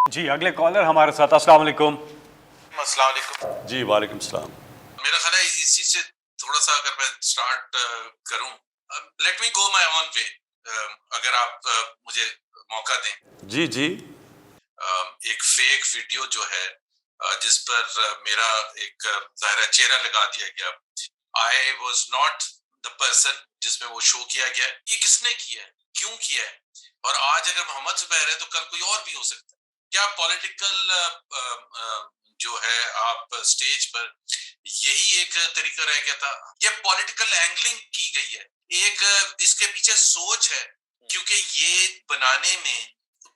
جی اگلے کالر ہمارے ساتھ. السلام علیکم. السلام علیکم. جی وعلیکم السلام. میرا خیال ہے اسی سے تھوڑا سا اگر میں سٹارٹ کروں, لیٹ می گو مائی اون وے, اگر آپ مجھے موقع دیں. جی جی. ایک فیک ویڈیو جو ہے جس پر میرا ایک ظاہرہ چہرہ لگا دیا گیا, I was not the person جس میں وہ شو کیا گیا ہے. یہ کس نے کیا ہے, کیوں کیا ہے, اور آج اگر محمد زبیر ہے تو کل کوئی اور بھی ہو سکتا ہے. کیا پولیٹیکل جو ہے آپ اسٹیج پر یہی ایک طریقہ رہ گیا تھا, یہ پولیٹیکل اینگلنگ کی گئی ہے, ایک اس کے پیچھے سوچ ہے, کیونکہ یہ بنانے میں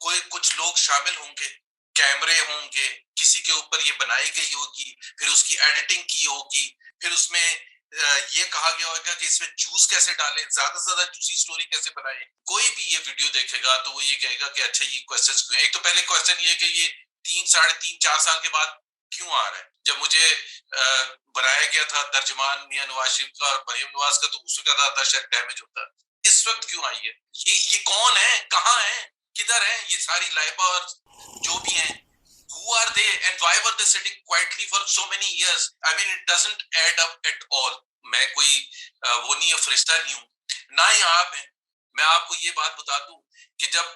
کوئی کچھ لوگ شامل ہوں گے, کیمرے ہوں گے, کسی کے اوپر یہ بنائی گئی ہوگی, پھر اس کی ایڈیٹنگ کی ہوگی, پھر اس میں یہ کہا گیا ہوگا کہ اس میں جوس کیسے ڈالیں, زیادہ سے زیادہ جوسی سٹوری کیسے بنائیں. کوئی بھی یہ ویڈیو دیکھے گا تو وہ یہ کہے گا کہ اچھا یہ کوسچنز کیوں ہیں. ایک تو پہلے کوسچن یہ کہ یہ 3 ساڑھے 3 4 سال کے بعد کیوں آ رہا ہے. جب مجھے بنایا گیا تھا ترجمان میاں نواز شریف کا اور مریم نواز کا تو اس وقت آتا شاید ڈیمیج ہوتا, اس وقت کیوں آئی ہے, یہ کون ہے, کہاں ہے, کدھر ہیں یہ ساری لائبہ اور جو بھی ہیں, who are they and why were they sitting quietly for so many years. I mean it doesn't add up at all. میں کوئی وہ نہیں ہے, فرشتہ نہیں ہوں, نہ ہی آپ ہیں. میں آپ کو یہ بات بتا دوں کہ جب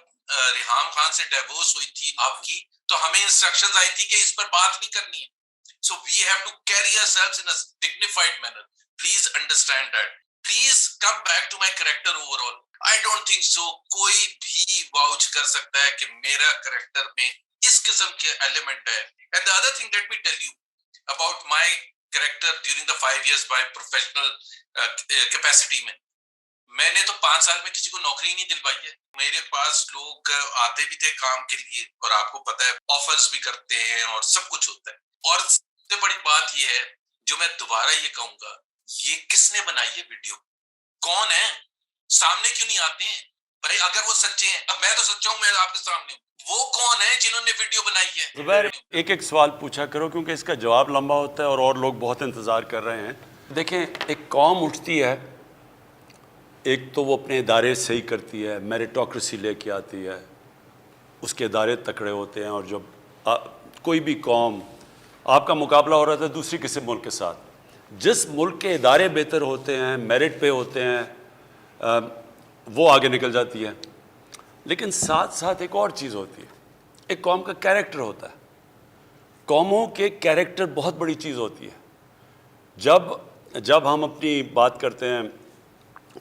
ریحام خان سے ڈیورس ہوئی تھی آپ کی, تو ہمیں انسٹرکشنز آئی تھی کہ اس پر بات نہیں کرنی ہے. So we have to carry ourselves in a dignified manner. Please understand that. Please come back to my character overall. I don't think so کوئی بھی واؤچ کر سکتا ہے کہ میرا کریکٹر میں اس قسم کے ایلیمنٹ ہے. And the other thing, let me tell you about my character during the 5 years by professional capacity میں نے تو 5 سال میں کسی کو نوکری نہیں دلوائی ہے. میرے پاس لوگ آتے بھی تھے کام کے لیے, اور آپ کو پتا ہے آفرز بھی کرتے ہیں اور سب کچھ ہوتا ہے. اور سب سے بڑی بات یہ ہے جو میں دوبارہ یہ کہوں گا, یہ کس نے بنائی ہے ویڈیو, کون ہے, سامنے کیوں نہیں آتے ہیں بھائی. اگر وہ سچے ہیں, اب میں تو سچا ہوں, میں آپ کے سامنے ہوں, وہ کون ہے جنہوں نے ویڈیو بنائی ہے. زبیر ایک ایک سوال پوچھا کرو کیونکہ اس کا جواب لمبا ہوتا ہے اور لوگ بہت انتظار کر رہے ہیں. دیکھیں ایک قوم اٹھتی ہے, ایک تو وہ اپنے ادارے صحیح کرتی ہے, میریٹوکریسی لے کے آتی ہے, اس کے ادارے تکڑے ہوتے ہیں. اور جب کوئی بھی قوم, آپ کا مقابلہ ہو رہا تھا دوسری کسی ملک کے ساتھ, جس ملک کے ادارے بہتر ہوتے ہیں, میرٹ پہ ہوتے ہیں, وہ آگے نکل جاتی ہے. لیکن ساتھ ساتھ ایک اور چیز ہوتی ہے, ایک قوم کا کیریکٹر ہوتا ہے. قوموں کے کیریکٹر بہت بڑی چیز ہوتی ہے. جب ہم اپنی بات کرتے ہیں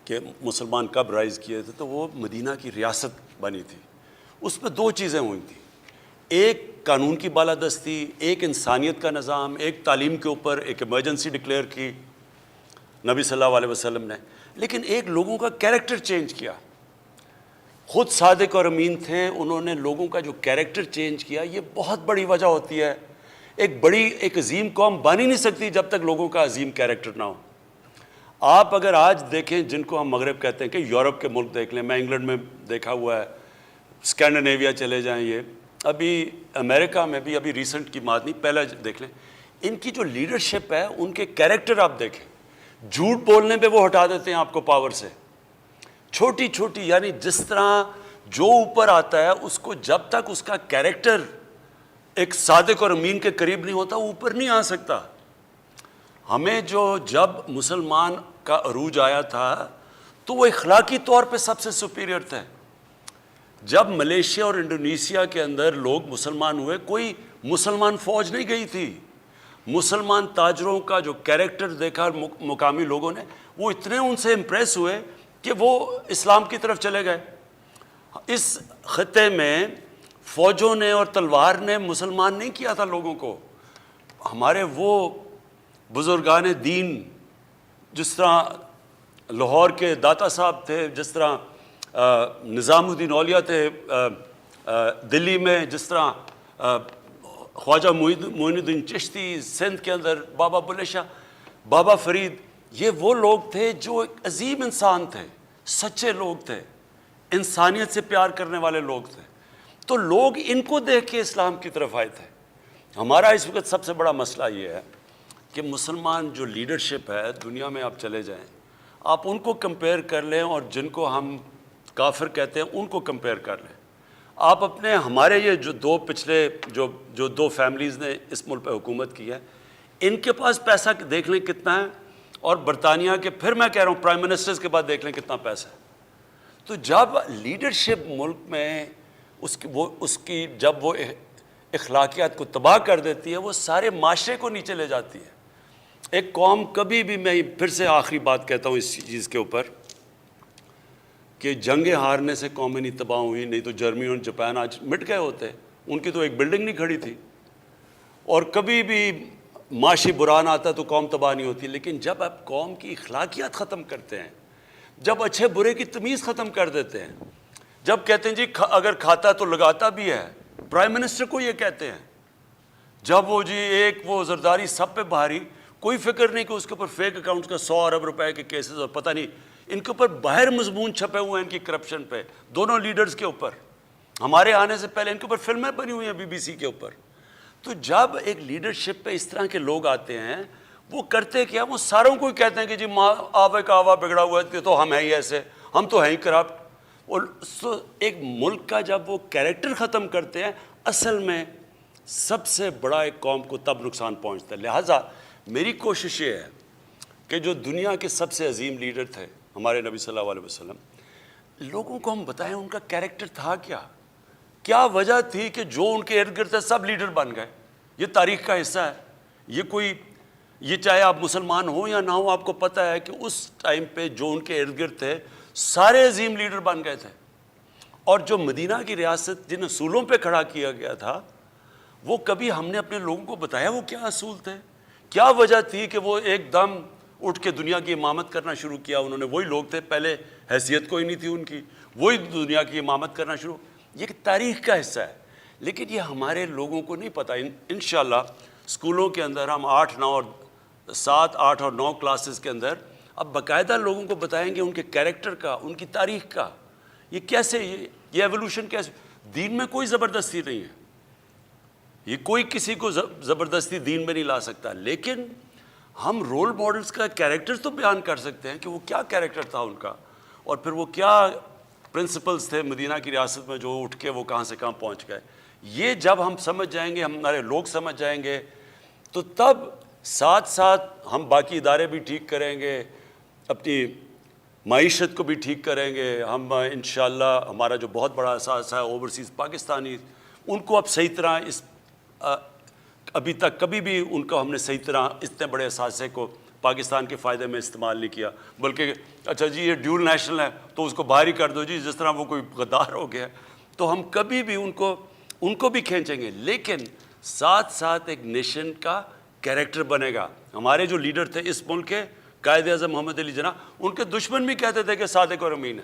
کہ مسلمان کب رائز کیے تھے, تو وہ مدینہ کی ریاست بنی تھی. اس میں 2 چیزیں ہوئی تھیں, ایک قانون کی بالادستی, ایک انسانیت کا نظام, ایک تعلیم کے اوپر ایک ایمرجنسی ڈکلیئر کی نبی صلی اللہ علیہ وسلم نے. لیکن ایک لوگوں کا کیریکٹر چینج کیا. خود صادق اور امین تھے, انہوں نے لوگوں کا جو کیریکٹر چینج کیا. یہ بہت بڑی وجہ ہوتی ہے. ایک عظیم قوم بن ہی نہیں سکتی جب تک لوگوں کا عظیم کیریکٹر نہ ہو. آپ اگر آج دیکھیں جن کو ہم مغرب کہتے ہیں, کہ یورپ کے ملک دیکھ لیں, میں انگلینڈ میں دیکھا ہوا ہے, اسکینڈینیویا چلے جائیں, یہ ابھی امریکہ میں بھی ابھی ریسنٹ کی بات نہیں, پہلے دیکھ لیں, ان کی جو لیڈرشپ ہے, ان کے کیریکٹر آپ دیکھیں. جھوٹ بولنے پہ وہ ہٹا دیتے ہیں آپ کو پاور سے. چھوٹی چھوٹی, یعنی جس طرح جو اوپر آتا ہے اس کو جب تک اس کا کیریکٹر ایک صادق اور امین کے قریب نہیں ہوتا, وہ اوپر نہیں آ سکتا. ہمیں جب مسلمان کا عروج آیا تھا تو وہ اخلاقی طور پہ سب سے سپیریئر تھے. جب ملیشیا اور انڈونیشیا کے اندر لوگ مسلمان ہوئے, کوئی مسلمان فوج نہیں گئی تھی. مسلمان تاجروں کا جو کیریکٹر دیکھا مقامی لوگوں نے, وہ اتنے ان سے امپریس ہوئے کہ وہ اسلام کی طرف چلے گئے. اس خطے میں فوجوں نے اور تلوار نے مسلمان نہیں کیا تھا لوگوں کو. ہمارے وہ بزرگان دین, جس طرح لاہور کے داتا صاحب تھے, جس طرح نظام الدین اولیاء تھے دلی میں, جس طرح خواجہ معین الدین چشتی سندھ کے اندر, بابا بلے شاہ, بابا فرید, یہ وہ لوگ تھے جو ایک عظیم انسان تھے, سچے لوگ تھے, انسانیت سے پیار کرنے والے لوگ تھے. تو لوگ ان کو دیکھ کے اسلام کی طرف آئے تھے. ہمارا اس وقت سب سے بڑا مسئلہ یہ ہے کہ مسلمان جو لیڈرشپ ہے دنیا میں, آپ چلے جائیں, آپ ان کو کمپیئر کر لیں, اور جن کو ہم کافر کہتے ہیں ان کو کمپیئر کر لیں. آپ اپنے ہمارے یہ جو دو پچھلے جو دو فیملیز نے اس ملک پہ حکومت کی ہے، ان کے پاس پیسہ دیکھ لیں کتنا ہے، اور برطانیہ کے پھر میں کہہ رہا ہوں پرائم منسٹرز کے بعد دیکھ لیں کتنا پیسہ ہے. تو جب لیڈرشپ ملک میں جب وہ اخلاقیات کو تباہ کر دیتی ہے، وہ سارے معاشرے کو نیچے لے جاتی ہے. ایک قوم کبھی بھی، میں پھر سے آخری بات کہتا ہوں اس چیز کے اوپر، کہ جنگیں ہارنے سے قومیں نہیں تباہ ہوئی، نہیں تو جرمنی اور جاپان آج مٹ گئے ہوتے. ان کی تو ایک بلڈنگ نہیں کھڑی تھی. اور کبھی بھی معاشی بحران آتا تو قوم تباہ نہیں ہوتی. لیکن جب آپ قوم کی اخلاقیات ختم کرتے ہیں، جب اچھے برے کی تمیز ختم کر دیتے ہیں، جب کہتے ہیں جی اگر کھاتا تو لگاتا بھی ہے، پرائم منسٹر کو یہ کہتے ہیں، جب وہ وہ زرداری سب پہ بھاری، کوئی فکر نہیں کہ اس کے اوپر فیک اکاؤنٹس کا 100 ارب روپے کے کیسز، اور پتہ نہیں ان کے اوپر باہر مضمون چھپے ہوئے ہیں ان کی کرپشن پہ، دونوں لیڈرز کے اوپر. ہمارے آنے سے پہلے ان کے اوپر فلمیں بنی ہوئی ہیں BBC کے اوپر. تو جب ایک لیڈرشپ پہ اس طرح کے لوگ آتے ہیں، وہ کرتے کیا؟ وہ ساروں کو ہی کہتے ہیں کہ جی آوے کا آوا بگڑا ہوا ہے تو ہم ہیں ہی ایسے، ہم تو ہیں ہی کرپٹ. اور ایک ملک کا جب وہ کیریکٹر ختم کرتے ہیں، اصل میں سب سے بڑا ایک قوم کو تب نقصان پہنچتا ہے. لہٰذا میری کوشش یہ ہے کہ جو دنیا کے سب سے عظیم لیڈر تھے ہمارے نبی صلی اللہ علیہ وسلم، لوگوں کو ہم بتائیں ان کا کیریکٹر تھا کیا وجہ تھی کہ جو ان کے ارد گرد تھے سب لیڈر بن گئے. یہ تاریخ کا حصہ ہے. یہ چاہے آپ مسلمان ہوں یا نہ ہوں، آپ کو پتہ ہے کہ اس ٹائم پہ جو ان کے ارد گرد تھے سارے عظیم لیڈر بن گئے تھے. اور جو مدینہ کی ریاست جن اصولوں پہ کھڑا کیا گیا تھا، وہ کبھی ہم نے اپنے لوگوں کو بتایا وہ کیا اصول تھے؟ کیا وجہ تھی کہ وہ ایک دم اٹھ کے دنیا کی امامت کرنا شروع کیا؟ انہوں نے، وہی لوگ تھے، پہلے حیثیت کوئی نہیں تھی ان کی، وہی دنیا کی امامت کرنا شروع. یہ ایک تاریخ کا حصہ ہے. لیکن یہ ہمارے لوگوں کو نہیں پتہ. انشاءاللہ اسکولوں کے اندر ہم 7، 8 اور 9 کلاسز کے اندر اب باقاعدہ لوگوں کو بتائیں گے ان کے کیریکٹر کا، ان کی تاریخ کا، یہ کیسے، یہ ایولیوشن کیسے. دین میں کوئی زبردستی نہیں ہے، یہ کوئی کسی کو زبردستی دین میں نہیں لا سکتا. لیکن ہم رول ماڈلز کا کیریکٹر تو بیان کر سکتے ہیں کہ وہ کیا کیریکٹر تھا ان کا، اور پھر وہ کیا پرنسپلز تھے مدینہ کی ریاست میں جو اٹھ کے وہ کہاں سے کہاں پہنچ گئے. یہ جب ہم سمجھ جائیں گے، ہمارے لوگ سمجھ جائیں گے، تو تب ساتھ ساتھ ہم باقی ادارے بھی ٹھیک کریں گے، اپنی معیشت کو بھی ٹھیک کریں گے. ہم انشاءاللہ ہمارا جو بہت بڑا اثاثہ ہے اوورسیز پاکستانی، ان کو اب صحیح طرح ابھی تک کبھی بھی ان کو ہم نے صحیح طرح اتنے بڑے اثاثے کو پاکستان کے فائدے میں استعمال نہیں کیا، بلکہ اچھا جی یہ ڈیول نیشنل ہے تو اس کو باہر ہی کر دو جی، جس طرح وہ کوئی غدار ہو گیا. تو ہم کبھی بھی ان کو بھی کھینچیں گے، لیکن ساتھ ساتھ ایک نیشن کا کیریکٹر بنے گا. ہمارے جو لیڈر تھے اس ملک کے، قائد اعظم محمد علی جناح، ان کے دشمن بھی کہتے تھے کہ صادق اور امین ہے.